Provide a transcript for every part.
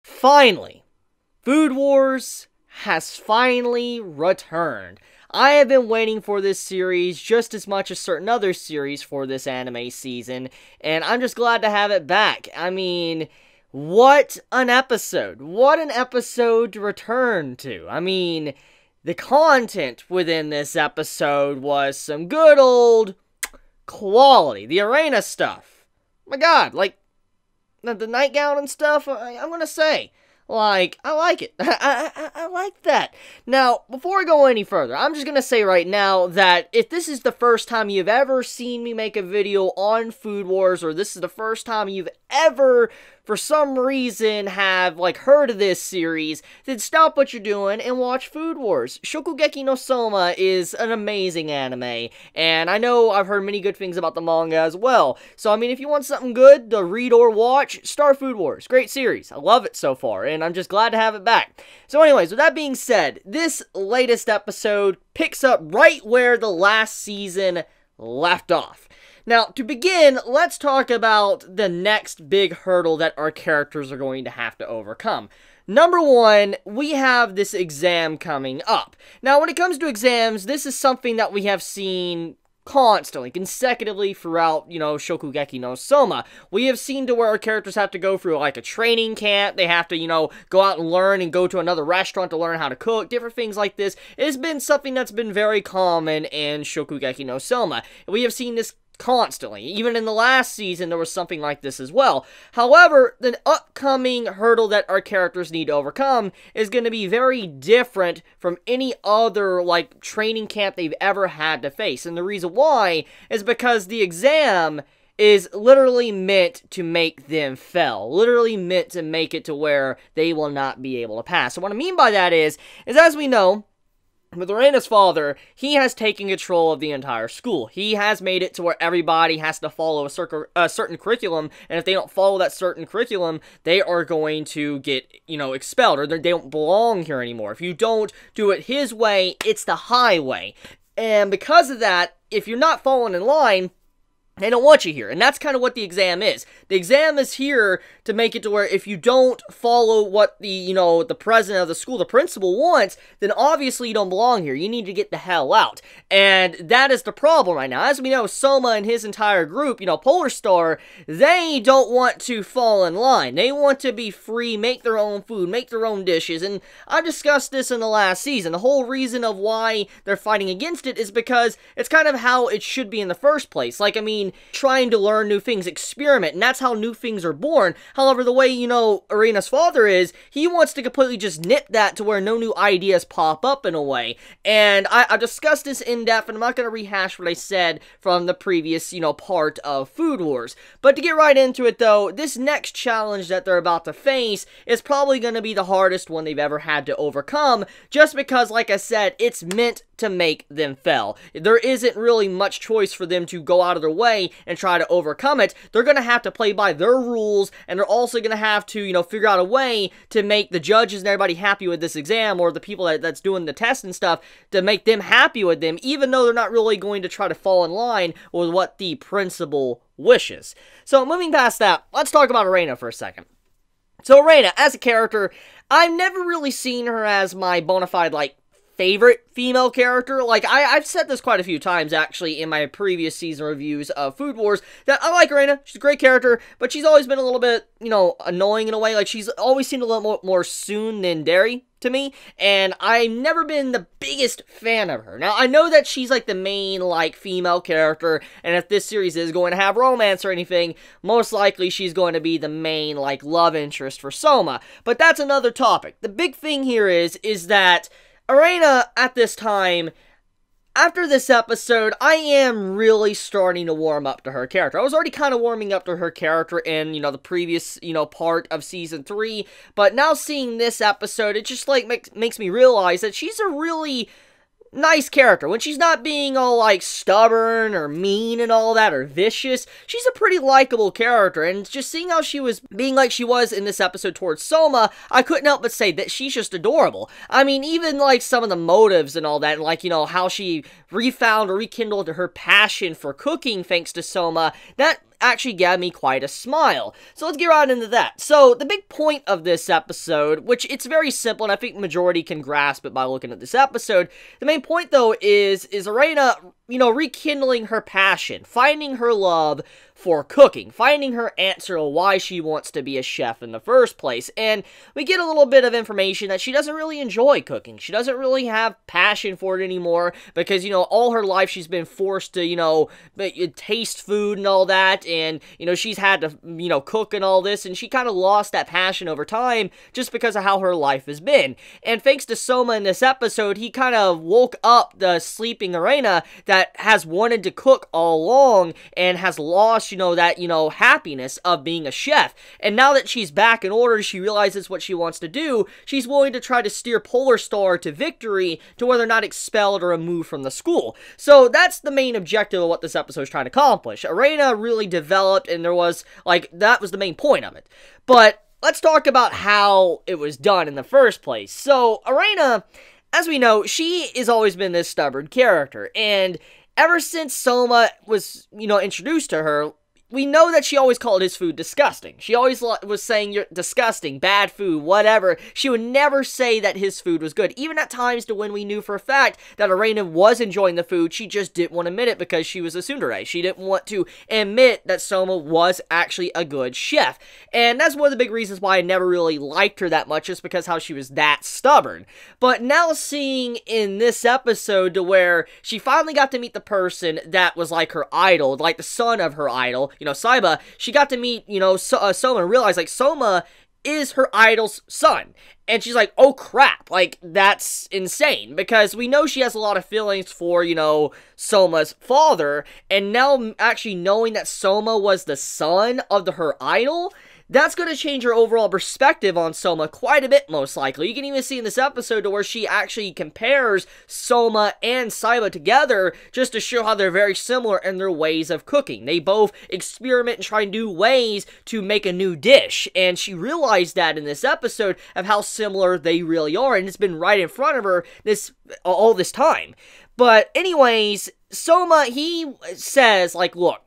Finally, Food Wars has finally returned. I have been waiting for this series just as much as certain other series for this anime season, and I'm just glad to have it back. I mean, what an episode. What an episode to return to. I mean, the content within this episode was some good old quality. The arena stuff. My god, like, the nightgown and stuff, I'm gonna say, like, I like it. I like that. Now, before I go any further, I'm just gonna say right now that if this is the first time you've ever seen me make a video on Food Wars, or this is the first time you've ever, for some reason, have, like, heard of this series, then stop what you're doing and watch Food Wars. Shokugeki no Soma is an amazing anime, and I know I've heard many good things about the manga as well. So, I mean, if you want something good to read or watch, start Food Wars. Great series. I love it so far, and I'm just glad to have it back. So anyways, with that being said, this latest episode picks up right where the last season left off. Now, to begin, let's talk about the next big hurdle that our characters are going to have to overcome. Number one, we have this exam coming up. Now, when it comes to exams, this is something that we have seen constantly, consecutively throughout, Shokugeki no Soma. We have seen to where our characters have to go through, like, a training camp. They have to, go out and learn and go to another restaurant to learn how to cook, different things like this. It has been something that's been very common in Shokugeki no Soma. We have seen this constantly. Even in the last season, there was something like this as well. However, the upcoming hurdle that our characters need to overcome is going to be very different from any other, like, training camp they've ever had to face. And the reason why is because the exam is literally meant to make them fail. Literally meant to make it to where they will not be able to pass. So what I mean by that is as we know, with Reina's father, he has taken control of the entire school. He has made it to where everybody has to follow a certain curriculum, and if they don't follow that certain curriculum, they are going to get, expelled, or they don't belong here anymore. If you don't do it his way, it's the highway. And because of that, if you're not following in line, they don't want you here, and that's kind of what the exam is. The exam is here to make it to where if you don't follow what the, the president of the school, the principal wants, then obviously you don't belong here. You need to get the hell out. And that is the problem right now. As we know, Soma and his entire group, Polar Star, they don't want to fall in line. They want to be free, make their own food, make their own dishes, and I've discussed this in the last season. The whole reason of why they're fighting against it is because it's kind of how it should be in the first place. Like, I mean, trying to learn new things, experiment, and that's how new things are born. However, the way, Arena's father is, he wants to completely just nip that to where no new ideas pop up in a way. And I've discussed this in depth, and I'm not going to rehash what I said from the previous, part of Food Wars. But to get right into it, though, this next challenge that they're about to face is probably going to be the hardest one they've ever had to overcome, just because, like I said, it's meant to make them fail. There isn't really much choice for them to go out of their way and try to overcome it. They're going to have to play by their rules, and they're also going to have to, figure out a way to make the judges and everybody happy with this exam, or the people that's doing the test and stuff, to make them happy with them, even though they're not really going to try to fall in line with what the principal wishes. So, moving past that, let's talk about Arena for a second. So, Arena, as a character, I've never really seen her as my bona fide, favorite female character. Like, I've said this quite a few times, actually, in my previous season reviews of Food Wars, that I like Reina. She's a great character, but she's always been a little bit, annoying in a way. Like, she's always seemed a little more soon than dairy to me, and I've never been the biggest fan of her. Now, I know that she's, the main, female character, and if this series is going to have romance or anything, most likely she's going to be the main, love interest for Soma. But that's another topic. The big thing here is that Arena, at this time, after this episode, I am really starting to warm up to her character. I was already kind of warming up to her character in, the previous, part of Season 3, but now seeing this episode, it just, makes me realize that she's a really nice character. When she's not being all, stubborn or mean and all that, or vicious, she's a pretty likable character, and just seeing how she was being like she was in this episode towards Soma, I couldn't help but say that she's just adorable. I mean, even, some of the motives and all that, and, how she refound or rekindled her passion for cooking thanks to Soma, that actually gave me quite a smile. So let's get right into that. So the big point of this episode, which it's very simple, and I think majority can grasp it by looking at this episode. The main point, though, is Erena, rekindling her passion, finding her love for cooking, finding her answer to why she wants to be a chef in the first place. And we get a little bit of information that she doesn't really enjoy cooking. She doesn't really have passion for it anymore because, all her life she's been forced to, taste food and all that, and, she's had to, cook and all this, and she kind of lost that passion over time just because of how her life has been. And thanks to Soma in this episode, he kind of woke up the sleeping Erena that has wanted to cook all along and has lost that happiness of being a chef. And now that she's back in order, she realizes what she wants to do. She's willing to try to steer Polar Star to victory to where they're not expelled or removed from the school. So that's the main objective of what this episode is trying to accomplish. Erena really developed, and that was the main point of it. But let's talk about how it was done in the first place. So Erena, as we know, she has always been this stubborn character, and ever since Soma was, introduced to her, we know that she always called his food disgusting. She always was saying, "You're disgusting, bad food, whatever." She would never say that his food was good. Even at times to when we knew for a fact that Erena was enjoying the food, she just didn't want to admit it because she was a tsundere. She didn't want to admit that Soma was actually a good chef. And that's one of the big reasons why I never really liked her that much, just because how she was that stubborn. But now seeing in this episode to where she finally got to meet the person that was like her idol, like the son of her idol, Saiba, she got to meet, Soma and realize, Soma is her idol's son. And she's like, oh crap, that's insane. Because we know she has a lot of feelings for, Soma's father. And now actually knowing that Soma was the son of her idol, that's going to change her overall perspective on Soma quite a bit, most likely. You can even see in this episode to where she actually compares Soma and Saiba together just to show how they're very similar in their ways of cooking. They both experiment and try new ways to make a new dish, and she realized that in this episode of how similar they really are, and it's been right in front of her all this time. But anyways, Soma, he says, look,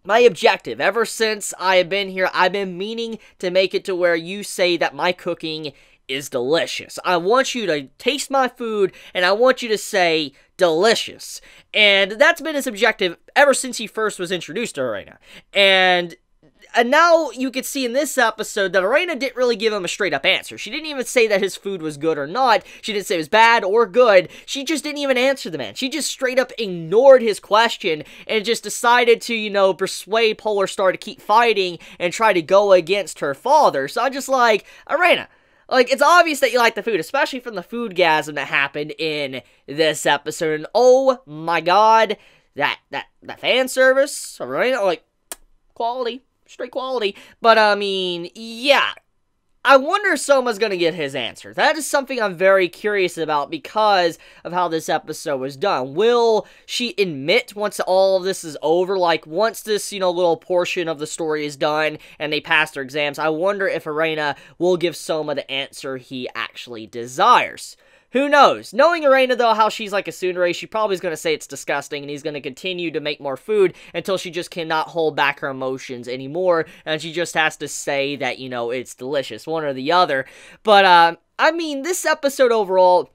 my objective, ever since I have been here, I've been meaning to make it to where you say that my cooking is delicious. I want you to taste my food, and I want you to say delicious. And that's been his objective ever since he first was introduced to Erena. And now you can see in this episode that Erena didn't really give him a straight-up answer. She didn't even say that his food was good or not. She didn't say it was bad or good. She just didn't even answer the man. She just straight-up ignored his question and just decided to, persuade Polar Star to keep fighting and try to go against her father. So I'm just like, Erena, it's obvious that you like the food, especially from the foodgasm that happened in this episode. And oh my god, that fan service, Erena, quality. Straight quality. But, yeah. I wonder if Soma's gonna get his answer. That is something I'm very curious about because of how this episode was done. Will she admit once all of this is over? Once this, little portion of the story is done and they pass their exams, I wonder if Erena will give Soma the answer he actually desires. Who knows? Knowing Erena, though, how she's like a tsundere, she probably is going to say it's disgusting, and he's going to continue to make more food until she just cannot hold back her emotions anymore, and she just has to say that, it's delicious, one or the other. But, this episode overall,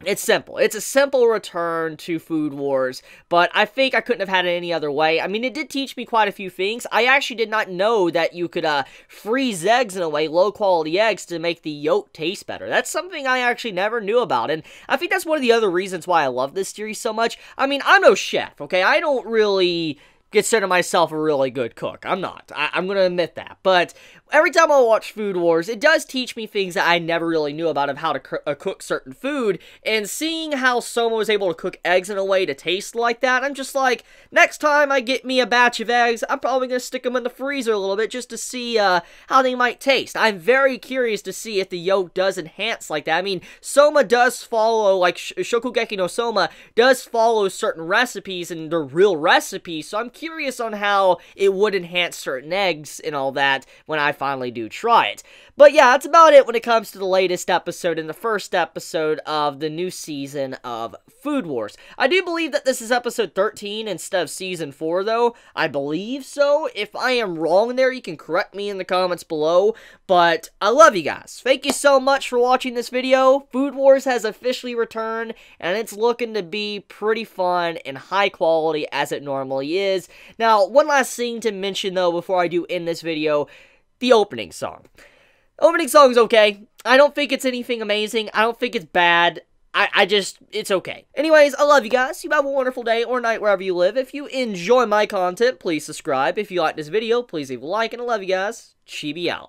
it's simple. It's a simple return to Food Wars, but I think I couldn't have had it any other way. It did teach me quite a few things. I actually did not know that you could freeze eggs in a way, low-quality eggs, to make the yolk taste better. That's something I actually never knew about, and I think that's one of the other reasons why I love this series so much. I'm no chef, okay? I don't really consider myself a really good cook. I'm not. I'm going to admit that. But every time I watch Food Wars, it does teach me things that I never really knew about of how to cook certain food. And seeing how Soma was able to cook eggs in a way to taste like that, I'm just like, next time I get me a batch of eggs, I'm probably going to stick them in the freezer a little bit just to see how they might taste. I'm very curious to see if the yolk does enhance like that. Soma does follow, Shokugeki no Soma does follow certain recipes and they're real recipes, so I'm curious on how it would enhance certain eggs and all that when I finally do try it. But yeah, that's about it when it comes to the latest episode and the first episode of the new season of Food Wars. I do believe that this is episode 13 instead of season 4, though. I believe so. If I am wrong there, you can correct me in the comments below. But I love you guys. Thank you so much for watching this video. Food Wars has officially returned, and it's looking to be pretty fun and high quality as it normally is. Now, one last thing to mention, though, before I do end this video, the opening song. Opening song's okay. I don't think it's anything amazing. I don't think it's bad. It's okay. Anyways, I love you guys. You have a wonderful day or night wherever you live. If you enjoy my content, please subscribe. If you like this video, please leave a like, and I love you guys. Chibi out.